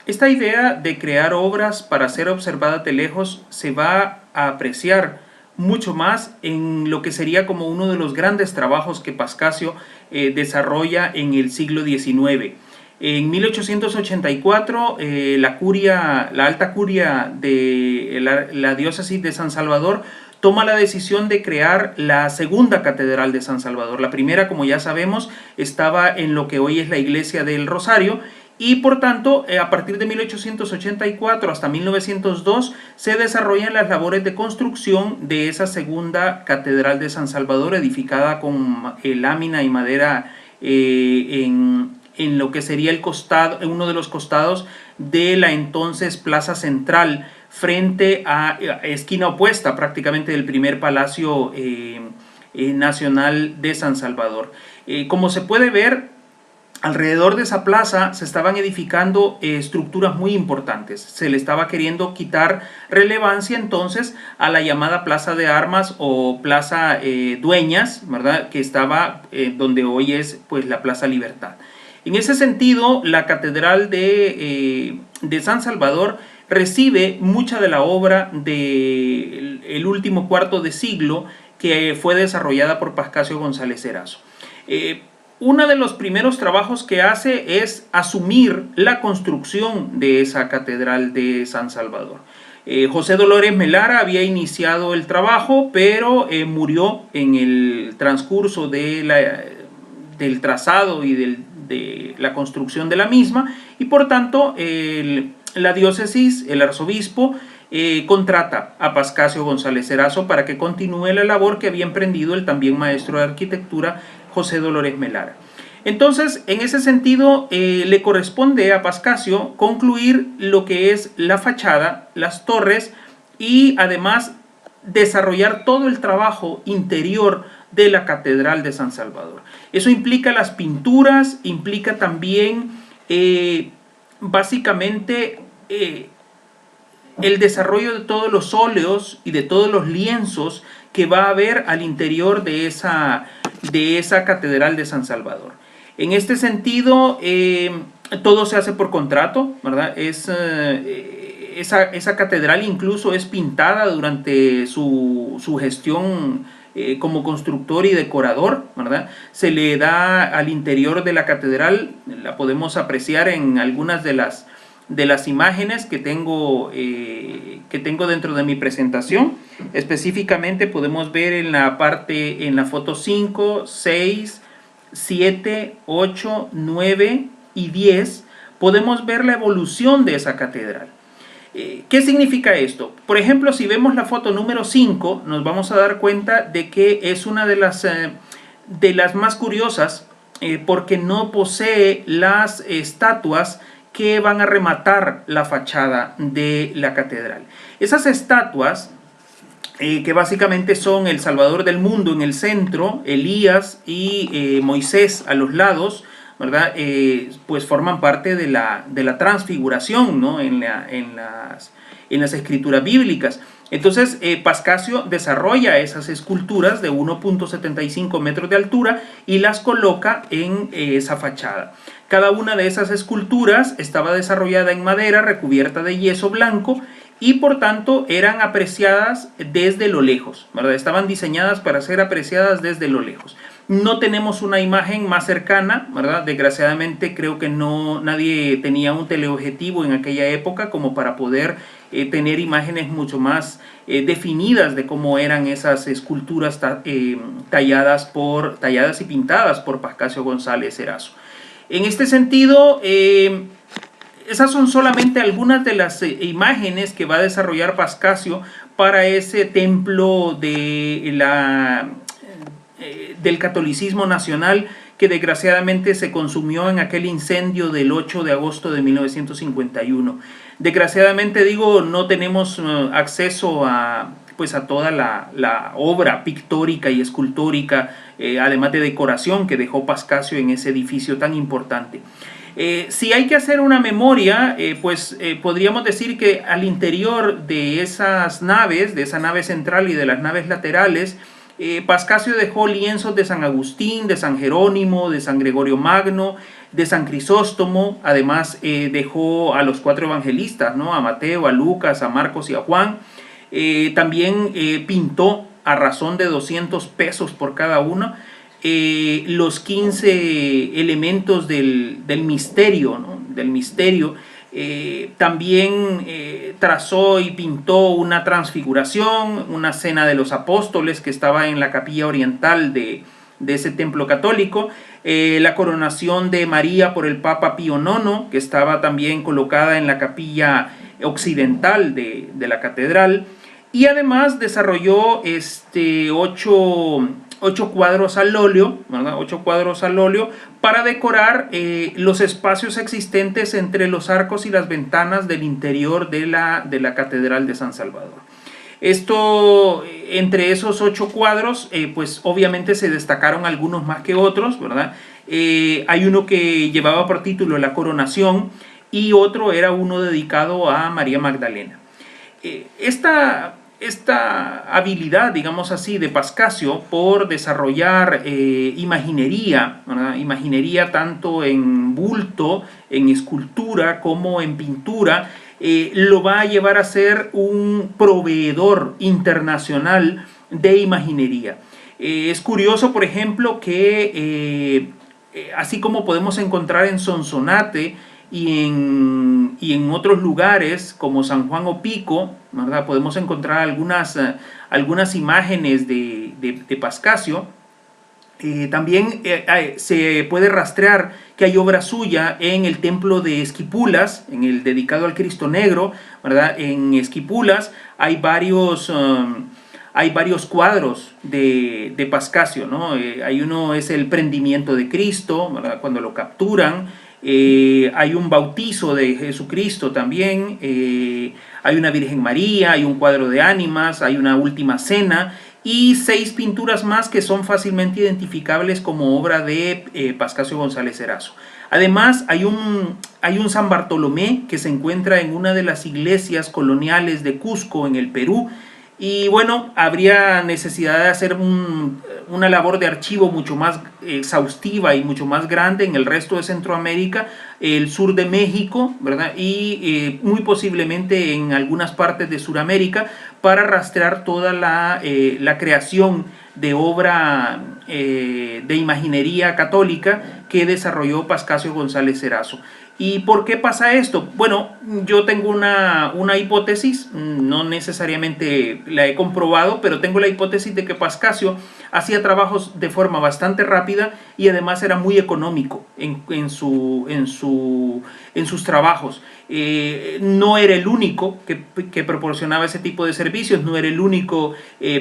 Esta idea de crear obras para ser observadas de lejos se va a apreciar mucho más en lo que sería como uno de los grandes trabajos que Pascasio desarrolla en el siglo XIX. En 1884, la alta curia de la diócesis de San Salvador toma la decisión de crear la segunda catedral de San Salvador. La primera, como ya sabemos, estaba en lo que hoy es la iglesia del Rosario, y por tanto, a partir de 1884 hasta 1902 se desarrollan las labores de construcción de esa segunda catedral de San Salvador, edificada con lámina y madera en lo que sería el costado, uno de los costados de la entonces Plaza Central, frente a esquina opuesta prácticamente del primer Palacio Nacional de San Salvador. Como se puede ver, alrededor de esa plaza se estaban edificando estructuras muy importantes. Se le estaba queriendo quitar relevancia entonces a la llamada Plaza de Armas o Plaza Dueñas, ¿verdad? Que estaba donde hoy es pues la Plaza Libertad. En ese sentido, la Catedral de San Salvador recibe mucha de la obra del último cuarto de siglo que fue desarrollada por Pascasio González Erazo. Uno de los primeros trabajos que hace es asumir la construcción de esa catedral de San Salvador. José Dolores Melara había iniciado el trabajo, pero murió en el transcurso del trazado y de la construcción de la misma, y por tanto la diócesis, el arzobispo, contrata a Pascasio González Erazo para que continúe la labor que había emprendido el también maestro de arquitectura José Dolores Melara. Entonces, en ese sentido, le corresponde a Pascasio concluir lo que es la fachada, las torres, y además desarrollar todo el trabajo interior de la Catedral de San Salvador. Eso implica las pinturas, implica también básicamente el desarrollo de todos los óleos y de todos los lienzos que va a haber al interior de esa Catedral de San Salvador. En este sentido, todo se hace por contrato, ¿verdad? Esa catedral incluso es pintada durante su gestión como constructor y decorador, ¿verdad? Se le da al interior de la catedral, la podemos apreciar en algunas de las imágenes que tengo dentro de mi presentación. Específicamente podemos ver en la foto 5, 6, 7, 8, 9 y 10, podemos ver la evolución de esa catedral. ¿Qué significa esto? Por ejemplo, si vemos la foto número 5, nos vamos a dar cuenta de que es una de las más curiosas porque no posee las estatuas que van a rematar la fachada de la catedral. Esas estatuas, que básicamente son el Salvador del mundo en el centro, Elías y Moisés a los lados, ¿verdad? Pues forman parte de la transfiguración, ¿no? en las escrituras bíblicas. Entonces, Pascasio desarrolla esas esculturas de 1.75 metros de altura y las coloca en esa fachada. Cada una de esas esculturas estaba desarrollada en madera recubierta de yeso blanco y por tanto eran apreciadas desde lo lejos, ¿verdad? Estaban diseñadas para ser apreciadas desde lo lejos. No tenemos una imagen más cercana, ¿verdad? Desgraciadamente creo que nadie tenía un teleobjetivo en aquella época como para poder tener imágenes mucho más definidas de cómo eran esas esculturas talladas y pintadas por Pascasio González Erazo. En este sentido, esas son solamente algunas de las imágenes que va a desarrollar Pascasio para ese templo del catolicismo nacional que desgraciadamente se consumió en aquel incendio del 8 de agosto de 1951. Desgraciadamente no tenemos acceso a toda la obra pictórica y escultórica, además de decoración que dejó Pascasio en ese edificio tan importante. Si hay que hacer una memoria, podríamos decir que al interior de esas naves, de esa nave central y de las naves laterales, Pascasio dejó lienzos de San Agustín, de San Jerónimo, de San Gregorio Magno, de San Crisóstomo. Además dejó a los 4 evangelistas, ¿no? A Mateo, a Lucas, a Marcos y a Juan. También pintó a razón de 200 pesos por cada uno los 15 elementos del misterio, ¿no? Del misterio. También trazó y pintó una transfiguración, una cena de los apóstoles que estaba en la capilla oriental de ese templo católico, la coronación de María por el Papa Pío IX, que estaba también colocada en la capilla occidental de la catedral, y además desarrolló 8 cuadros al óleo, ¿verdad? 8 cuadros al óleo para decorar los espacios existentes entre los arcos y las ventanas del interior de la Catedral de San Salvador. Esto, entre esos 8 cuadros, pues obviamente se destacaron algunos más que otros, ¿verdad? Hay uno que llevaba por título La Coronación y otro era uno dedicado a María Magdalena. Esta habilidad, digamos así, de Pascasio por desarrollar imaginería, ¿verdad? Imaginería tanto en bulto, en escultura como en pintura, lo va a llevar a ser un proveedor internacional de imaginería. Es curioso, por ejemplo, que así como podemos encontrar en Sonsonate y en otros lugares como San Juan o Pico, ¿verdad? Podemos encontrar algunas imágenes de Pascasio. También se puede rastrear que hay obra suya en el templo de Esquipulas, en el dedicado al Cristo Negro, ¿verdad? En Esquipulas hay varios cuadros de Pascasio, ¿no? Hay uno, es el prendimiento de Cristo, ¿verdad? Cuando lo capturan. Hay un bautizo de Jesucristo también, hay una Virgen María, hay un cuadro de ánimas, hay una última cena y 6 pinturas más que son fácilmente identificables como obra de Pascasio González Erazo. Además hay un San Bartolomé que se encuentra en una de las iglesias coloniales de Cusco en el Perú. Y bueno, habría necesidad de hacer una labor de archivo mucho más exhaustiva y mucho más grande en el resto de Centroamérica, el sur de México, ¿verdad? Y muy posiblemente en algunas partes de Sudamérica para rastrear toda la creación de obra de imaginería católica que desarrolló Pascasio González Erazo. ¿Y por qué pasa esto? Bueno, yo tengo una hipótesis, no necesariamente la he comprobado, pero tengo la hipótesis de que Pascasio hacía trabajos de forma bastante rápida y además era muy económico en sus trabajos. No era el único que proporcionaba ese tipo de servicios, no era el único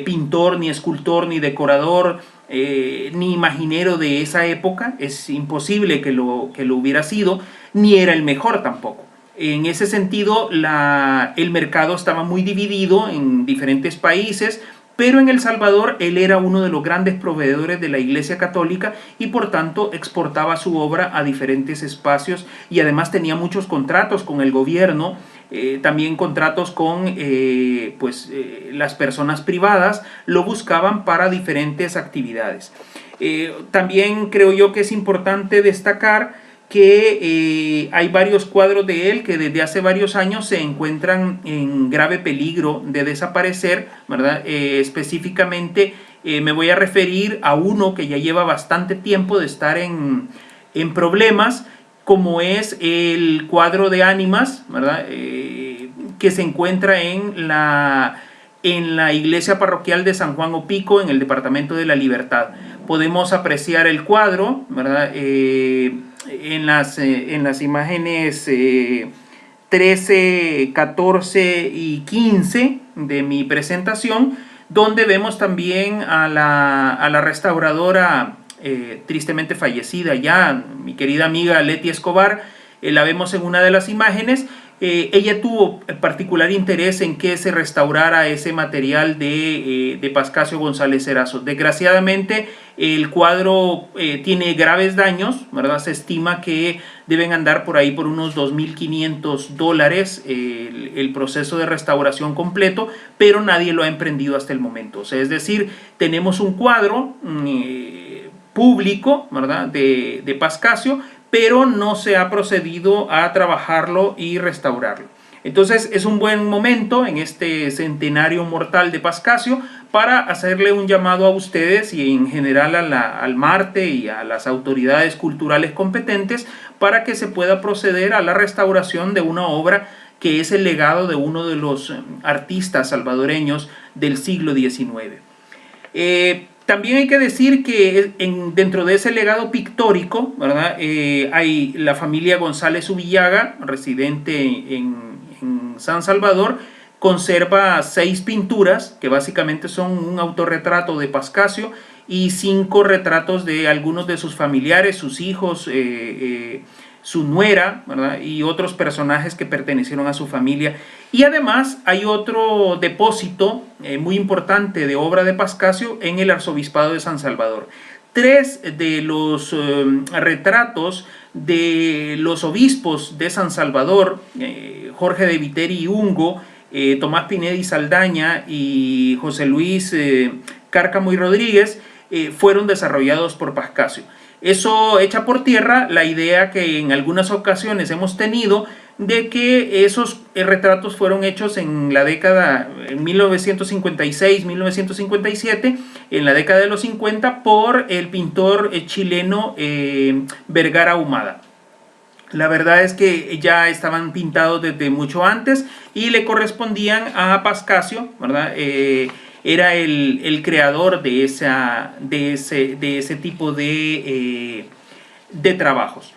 pintor, ni escultor, ni decorador, ni imaginero de esa época. Es imposible que lo hubiera sido, ni era el mejor tampoco. En ese sentido, el mercado estaba muy dividido en diferentes países, pero en El Salvador él era uno de los grandes proveedores de la Iglesia Católica y por tanto exportaba su obra a diferentes espacios y además tenía muchos contratos con el gobierno, también contratos con las personas privadas, lo buscaban para diferentes actividades. También creo yo que es importante destacar que hay varios cuadros de él que desde hace varios años se encuentran en grave peligro de desaparecer, ¿verdad? Específicamente me voy a referir a uno que ya lleva bastante tiempo de estar en problemas, como es el cuadro de ánimas, ¿verdad? Que se encuentra en la iglesia parroquial de San Juan o Pico, en el departamento de La Libertad. Podemos apreciar el cuadro, ¿verdad? En las imágenes 13, 14 y 15 de mi presentación, donde vemos también a la restauradora tristemente fallecida ya, mi querida amiga Leti Escobar. La vemos en una de las imágenes. Ella tuvo particular interés en que se restaurara ese material de Pascasio González Erazo. Desgraciadamente el cuadro tiene graves daños, ¿verdad? Se estima que deben andar por ahí por unos $2,500 el proceso de restauración completo, pero nadie lo ha emprendido hasta el momento. O sea, es decir, tenemos un cuadro público, ¿verdad? de Pascasio, pero no se ha procedido a trabajarlo y restaurarlo. Entonces es un buen momento en este centenario mortal de Pascasio para hacerle un llamado a ustedes y en general al Marte y a las autoridades culturales competentes para que se pueda proceder a la restauración de una obra que es el legado de uno de los artistas salvadoreños del siglo XIX. También hay que decir que dentro de ese legado pictórico, ¿verdad? Hay la familia González Ubillaga, residente en San Salvador, conserva 6 pinturas que básicamente son un autorretrato de Pascasio y 5 retratos de algunos de sus familiares, sus hijos, su nuera, ¿verdad? Y otros personajes que pertenecieron a su familia. Y además hay otro depósito muy importante de obra de Pascasio en el Arzobispado de San Salvador. 3 de los retratos de los obispos de San Salvador, Jorge de Viteri y Ungo, Tomás Pineda y Saldaña y José Luis Cárcamo y Rodríguez, fueron desarrollados por Pascasio. Eso echa por tierra la idea que en algunas ocasiones hemos tenido de que esos retratos fueron hechos en la década 1956-1957, en la década de los 50, por el pintor chileno Vergara Ahumada. La verdad es que ya estaban pintados desde mucho antes y le correspondían a Pascasio, ¿verdad? Era el creador de ese tipo de trabajos.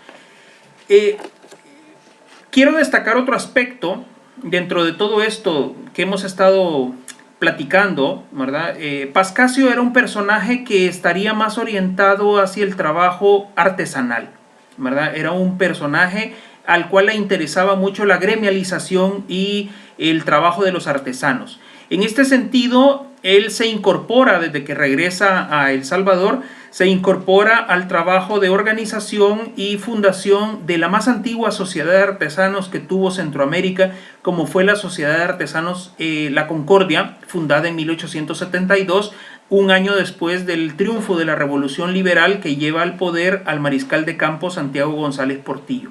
Quiero destacar otro aspecto dentro de todo esto que hemos estado platicando, ¿verdad? Pascasio era un personaje que estaría más orientado hacia el trabajo artesanal, ¿verdad? Era un personaje al cual le interesaba mucho la gremialización y el trabajo de los artesanos. En este sentido, él se incorpora, desde que regresa a El Salvador, se incorpora al trabajo de organización y fundación de la más antigua sociedad de artesanos que tuvo Centroamérica, como fue la Sociedad de Artesanos La Concordia, fundada en 1872, un año después del triunfo de la Revolución Liberal que lleva al poder al mariscal de campo Santiago González Portillo.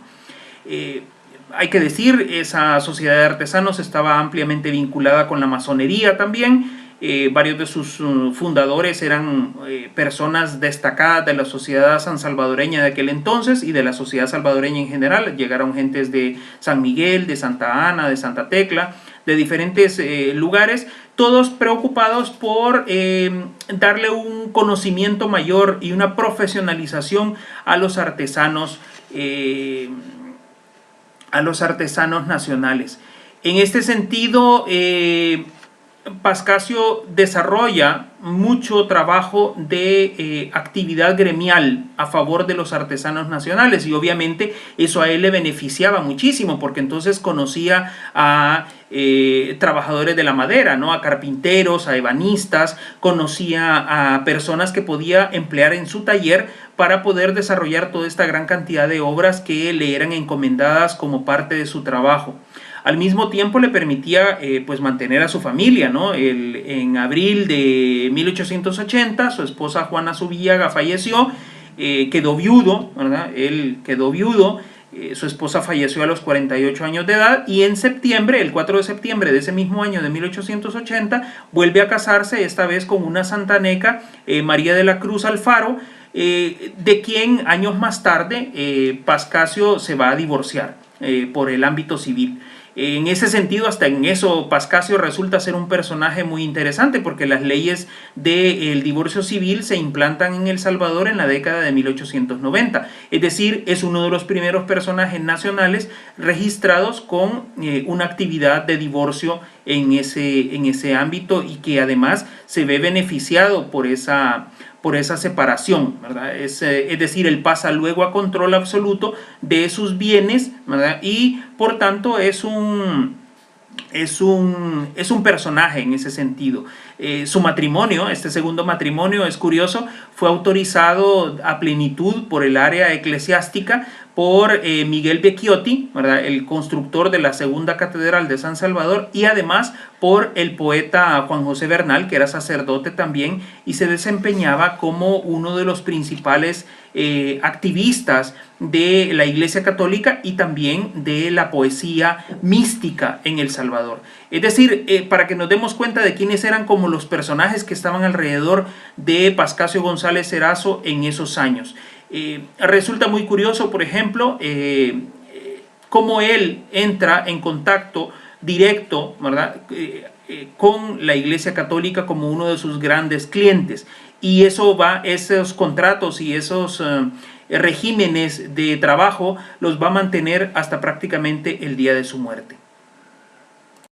Hay que decir, esa sociedad de artesanos estaba ampliamente vinculada con la masonería también. Varios de sus fundadores eran personas destacadas de la sociedad sansalvadoreña de aquel entonces y de la sociedad salvadoreña en general. Llegaron gentes de San Miguel, de Santa Ana, de Santa Tecla, de diferentes lugares, todos preocupados por darle un conocimiento mayor y una profesionalización a los artesanos nacionales. En este sentido, Pascasio desarrolla mucho trabajo de actividad gremial a favor de los artesanos nacionales y obviamente eso a él le beneficiaba muchísimo porque entonces conocía a trabajadores de la madera, ¿no? A carpinteros, a ebanistas, conocía a personas que podía emplear en su taller para poder desarrollar toda esta gran cantidad de obras que le eran encomendadas como parte de su trabajo. Al mismo tiempo le permitía pues mantener a su familia, ¿no? En abril de 1880 su esposa Juana Zubillaga falleció, quedó viudo, ¿verdad? Él quedó viudo, su esposa falleció a los 48 años de edad y en septiembre, el 4 de septiembre de ese mismo año de 1880, vuelve a casarse, esta vez con una santaneca, María de la Cruz Alfaro, de quien años más tarde Pascasio se va a divorciar por el ámbito civil. En ese sentido, hasta en eso, Pascasio resulta ser un personaje muy interesante porque las leyes del divorcio civil se implantan en El Salvador en la década de 1890. Es decir, es uno de los primeros personajes nacionales registrados con una actividad de divorcio en ese ámbito y que además se ve beneficiado por esa separación, ¿verdad? Es decir, él pasa luego a control absoluto de sus bienes, ¿verdad? Y por tanto es un personaje en ese sentido. Su matrimonio, este segundo matrimonio, es curioso, fue autorizado a plenitud por el área eclesiástica por Miguel Vecchiotti, ¿verdad? El constructor de la segunda catedral de San Salvador, y además por el poeta Juan José Bernal, que era sacerdote también y se desempeñaba como uno de los principales activistas de la Iglesia Católica y también de la poesía mística en El Salvador. Es decir, para que nos demos cuenta de quiénes eran como los personajes que estaban alrededor de Pascasio González Erazo en esos años. Resulta muy curioso, por ejemplo, cómo él entra en contacto directo, ¿verdad?, con la Iglesia Católica como uno de sus grandes clientes. Y esos contratos y esos regímenes de trabajo los va a mantener hasta prácticamente el día de su muerte.